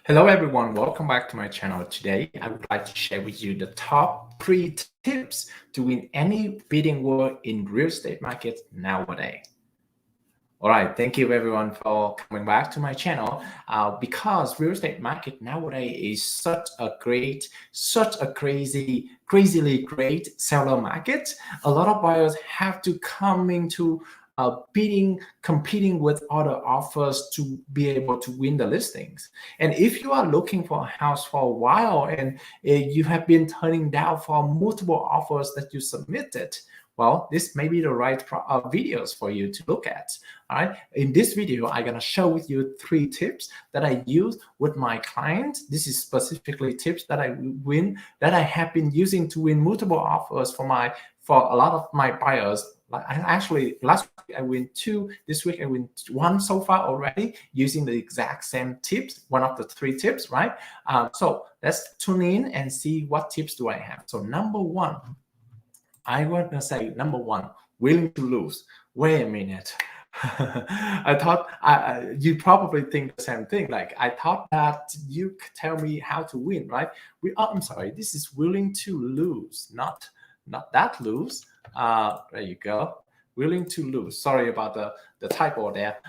Hello everyone, welcome back to my channel. Today, I would like to share with you the top 3 tips to win any bidding war in real estate market nowadays. All right, thank you everyone for coming back to my channel. Because real estate market nowadays is such a crazily great seller market. A lot of buyers have to come into competing with other offers to be able to win the listings. And if you are looking for a house for a while and you have been turning down for multiple offers that you submitted, well, this may be the right videos for you to look at. All right. In this video, I'm going to share with you 3 tips that I use with my clients. This is specifically tips that I have been using to win multiple offers for a lot of my buyers. Actually, last week I win 2. This week I win 1 so far already using the exact same tips, one of the 3 tips, right? So let's tune in and see what tips do I have. So number 1, I want to say number 1, willing to lose. Wait a minute. I thought you probably think the same thing. Like I thought that you could tell me how to win, right? I'm sorry. This is willing to lose, not that lose. There you go. Willing to lose. Sorry about the typo there.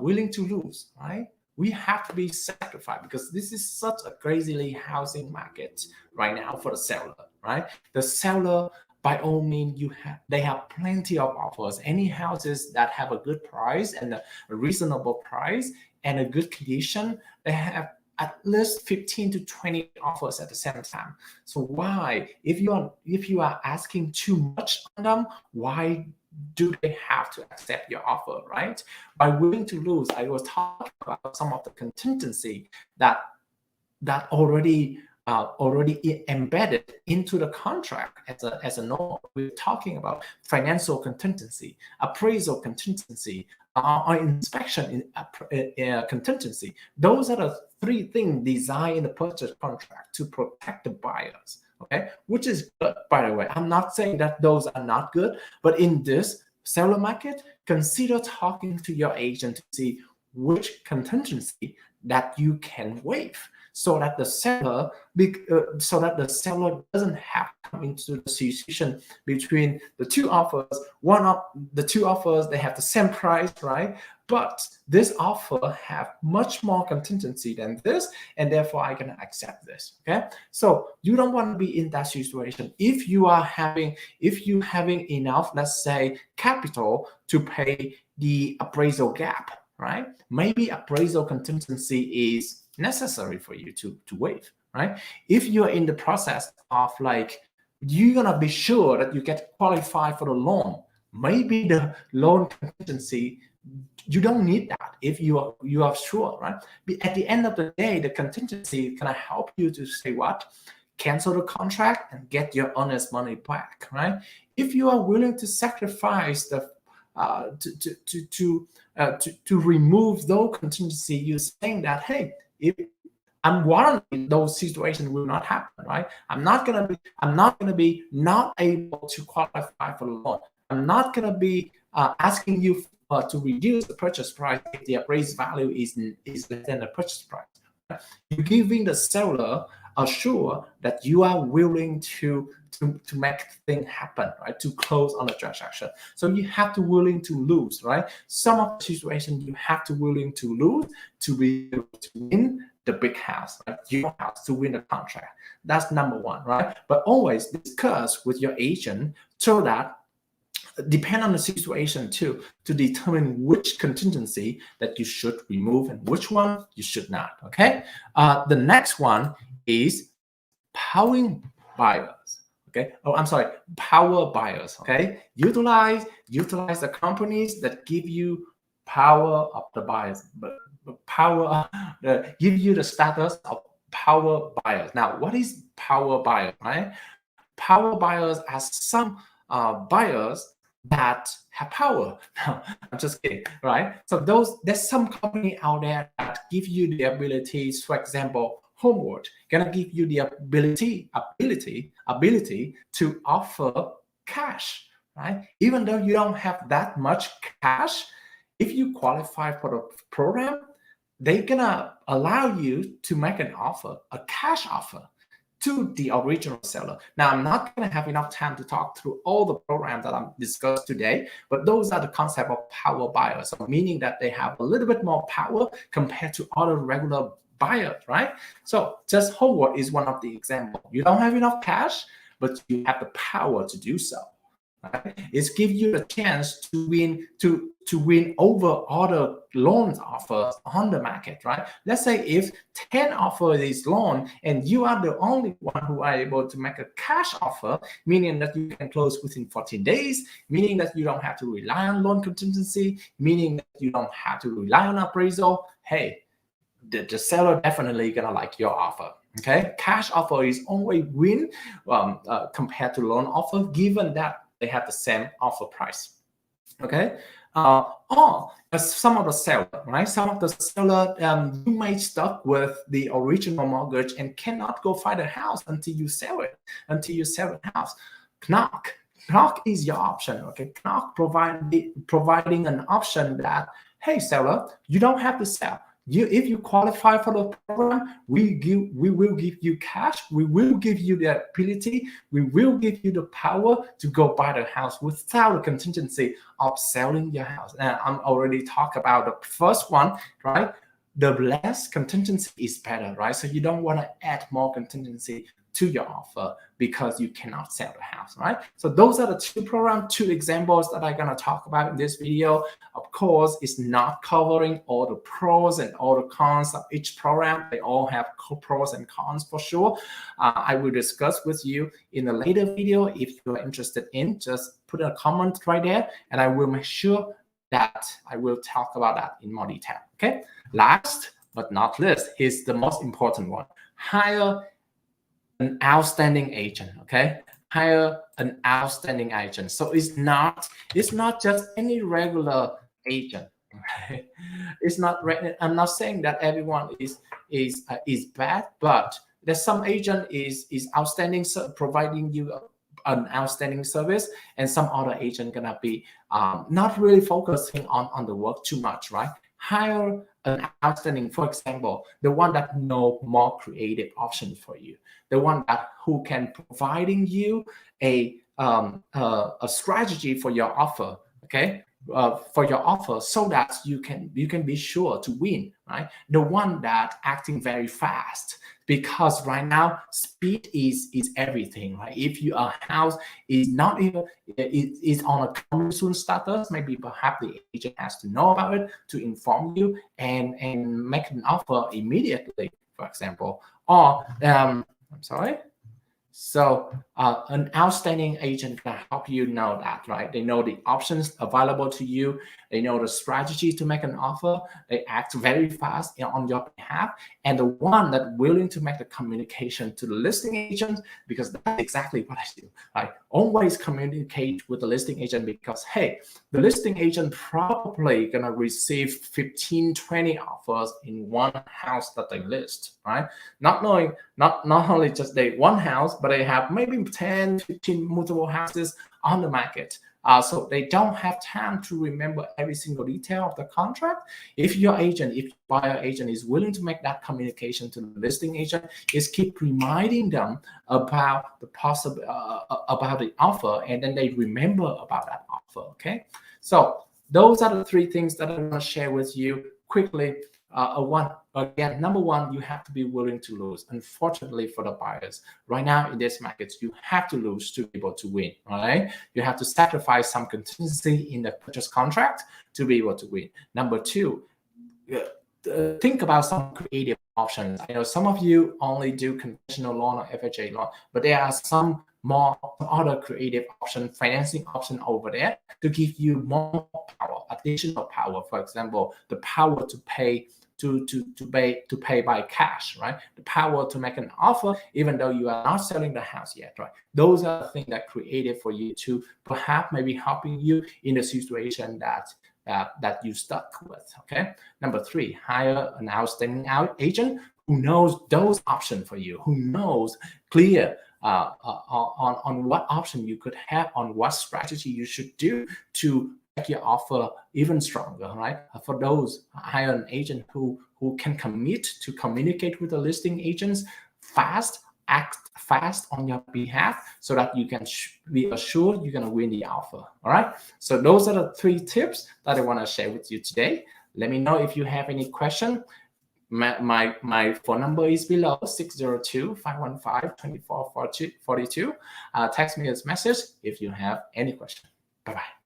Willing to lose, right? We have to be sacrificed because this is such a crazily housing market right now for the seller, right? The seller, by all means, they have plenty of offers. Any houses that have a good price and a reasonable price and a good condition, they have at least 15 to 20 offers at the same time. So why, if you are asking too much on them, why do they have to accept your offer, right? By willing to lose, I was talking about some of the contingency that already embedded into the contract as a norm. We're talking about financial contingency, appraisal contingency, or inspection contingency. Those are the 3 things designed in the purchase contract to protect the buyers. Okay, which is good, by the way. I'm not saying that those are not good, but in this seller market, consider talking to your agent to see which contingency that you can waive, so that the seller doesn't have to come into the decision between the 2 offers. One of the 2 offers, they have the same price, right? But this offer have much more contingency than this, and therefore I can accept this. Okay, so you don't want to be in that situation. If you having enough, let's say, capital to pay the appraisal gap, right? Maybe appraisal contingency is necessary for you to waive, right? If you're in the process of like, you're gonna be sure that you get qualified for the loan, maybe the loan contingency, you don't need that if you are sure, right? But at the end of the day, the contingency is gonna help you to say what? Cancel the contract and get your honest money back, right? If you are willing to sacrifice the to remove those contingency, you're saying that, hey, if I'm warranting those situations will not happen, right? I'm not gonna be not able to qualify for the loan. I'm not gonna be asking you to reduce the purchase price if the appraised value is less than the purchase price. You're giving the seller assure that you are willing to make things happen, right? To close on the transaction. So you have to willing to lose, right? Some of the situations you have to willing to lose to be able to win the big house, right? Your house, to win the contract. That's number 1, right? But always discuss with your agent so that depend on the situation too, to determine which contingency that you should remove and which one you should not. Okay. The next one is powering buyers. Okay. Oh, I'm sorry. Power buyers. Okay. Utilize the companies that give you power of the buyers, but give you the status of power buyers. Now, what is power buyer? Right. Power buyers are some buyers that have power. No, I'm just kidding, right? So there's some company out there that give you the abilities. For example, Homewood gonna give you the ability to offer cash, right? Even though you don't have that much cash, if you qualify for the program, they're gonna allow you to make an offer, a cash offer, to the original seller. Now, I'm not going to have enough time to talk through all the programs that I'm discussed today, but those are the concept of power buyers, so meaning that they have a little bit more power compared to other regular buyers, right? So just Howard is one of the examples. You don't have enough cash, but you have the power to do so. Right? It's give you the chance to win over other loans offers on the market, right? Let's say if 10 offer this loan and you are the only one who are able to make a cash offer, meaning that you can close within 14 days, meaning that you don't have to rely on loan contingency, meaning that you don't have to rely on appraisal. Hey, the seller definitely gonna like your offer. Okay, cash offer is always win compared to loan offer, given that they have the same offer price. Okay, or some of the seller, right? Some of the seller, you may stuck with the original mortgage and cannot go find a house until you sell it, until you sell the house. Knock is your option. Okay, Knock providing an option that, hey seller, you don't have to sell. If you qualify for the program, we will give you cash. We will give you the ability. We will give you the power to go buy the house without the contingency of selling your house. And I'm already talked about the first one, right? The less contingency is better, right? So you don't want to add more contingency to your offer because you cannot sell the house, right? So those are the two examples that I'm going to talk about in this video. Of course, it's not covering all the pros and all the cons of each program. They all have pros and cons for sure. I will discuss with you in a later video. If you're interested in, just put a comment right there and I will make sure that I will talk about that in more detail, okay? Last but not least is the most important one. Hire an outstanding agent, okay? Hire an outstanding agent. So it's not just any regular agent. Okay? It's not. I'm not saying that everyone is bad, but there's some agent is outstanding, providing you an outstanding service, and some other agent gonna be not really focusing on the work too much, right? Hire an outstanding, for example, the one that know more creative options for you, the one that who can providing you a strategy for your offer, okay? For your offer, so that you can be sure to win, right? The one that acting very fast, because right now speed is everything, right? If your house is not even is on a coming soon status, maybe perhaps the agent has to know about it to inform you and make an offer immediately, for example. Or I'm sorry. So an outstanding agent can help you know that, right? They know the options available to you. They know the strategy to make an offer. They act very fast on your behalf. And the one that willing to make the communication to the listing agent, because that's exactly what I do. I always communicate with the listing agent because, hey, the listing agent probably gonna receive 15, 20 offers in one house that they list, right? Not knowing, not only just they one house, but they have maybe 10, 15 multiple houses on the market. So they don't have time to remember every single detail of the contract. If your buyer agent is willing to make that communication to the listing agent, is keep reminding them about the possible about the offer, and then they remember about that offer. Okay, so those are the three things that I want to share with you quickly. Number one, you have to be willing to lose. Unfortunately for the buyers, right now in this market, you have to lose to be able to win, right? You have to sacrifice some contingency in the purchase contract to be able to win. Number two, think about some creative options. I know some of you only do conventional loan or FHA loan, but there are some more other creative option, financing option over there to give you more power, additional power. For example, the power to pay to pay by cash, right? The power to make an offer even though you are not selling the house yet, right? Those are the things that created for you to perhaps maybe helping you in the situation that you stuck with. Okay. Number three, hire an outstanding agent who knows those options for you, who knows clear on what option you could have, on what strategy you should do to make your offer even stronger, right? For those hire an agent who can commit to communicate with the listing agents fast, act fast on your behalf, so that you can be assured you're going to win the offer. All right. So those are the 3 tips that I want to share with you today. Let me know if you have any question. My phone number is below, 602-515-2442. Text me this message if you have any question. Bye-bye.